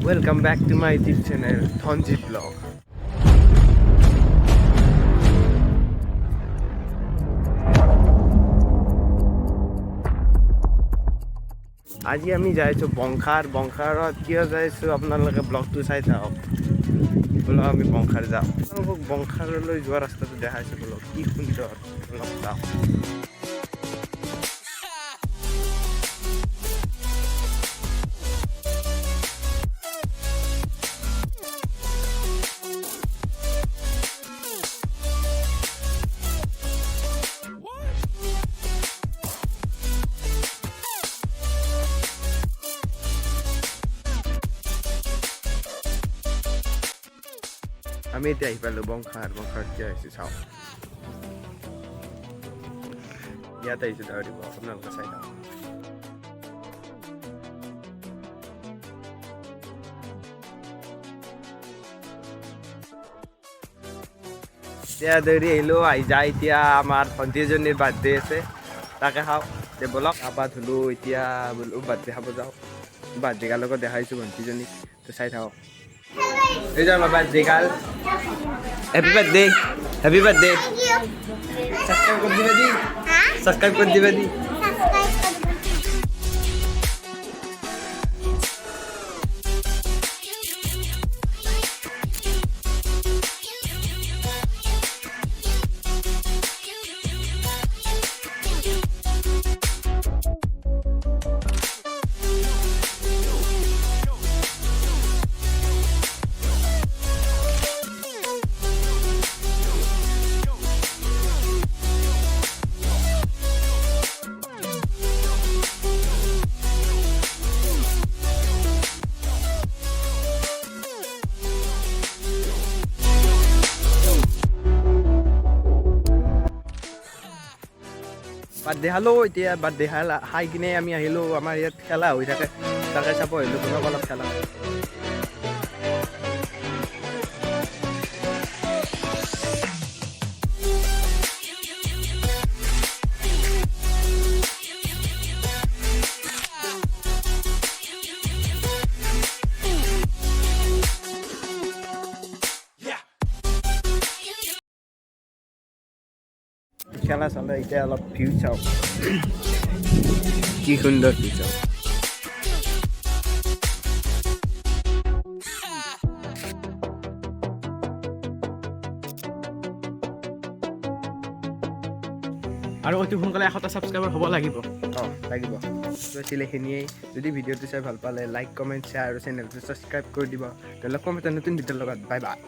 Welcome back to my YouTube channel, Thonjit Vlog. আজি আমি যাইছো বংখাৰত কিয় যাইছো আপোনালোকে ব্লগটো চাই থাকক বোলো আমি বংখাৰ যাওঁ বংখাৰলৈ যোৱা ৰাস্তাটো দেখাইছো বোলো কি সুন্দৰ অলপ চাওঁ আমি এতিয়া আহি পালোঁ বংখাৰত কিয় আহিছোঁ চাওঁ ইয়াত আহিছোঁ ডাৱৰী দিব আপোনালোকে চাই থাকক এতিয়া দৌৰি আহিলোঁ আহি যায় এতিয়া আমাৰ ভণ্টি এজনীৰ বাৰ্থডে আছে তাকে খাওঁ এতিয়া ব'লক গা ধুলোঁ এতিয়া বোলো বাৰ্থডে খাব যাওঁ বাৰ্থডে গাৰ লগত দেখাইছোঁ ভণ্টিজনীক তো চাই থাকক এই যাওঁ বাবা বাৰ্থডে গাল হ্যাপি বাৰ্থডে সাবস্ক্রাইব করে দিবে দি বাৰ্থডে খালোঁ এতিয়া বাৰ্থডে খাই কিনে আমি আহিলোঁ আমাৰ ইয়াত খেলা হৈ থাকে তাকে চাব আহিলোঁ তোমাক অলপ খেলা খেলা চালে এতিয়া অলপ ভিউ চাওঁ কি সুন্দৰ ভিউ চাওঁ আৰু অতি সোনকালে 100টা ছাবস্ক্ৰাইবাৰ হ'ব লাগিব লাগিব আছিলে এইখিনিয়েই যদি ভিডিঅ'টো চাই ভাল পালে লাইক কমেণ্ট শ্বেয়াৰ আৰু চেনেলটো ছাবস্ক্ৰাইব কৰি দিব লগ পাম এটা নতুন ভিডিঅ'ৰ লগত বাই বাই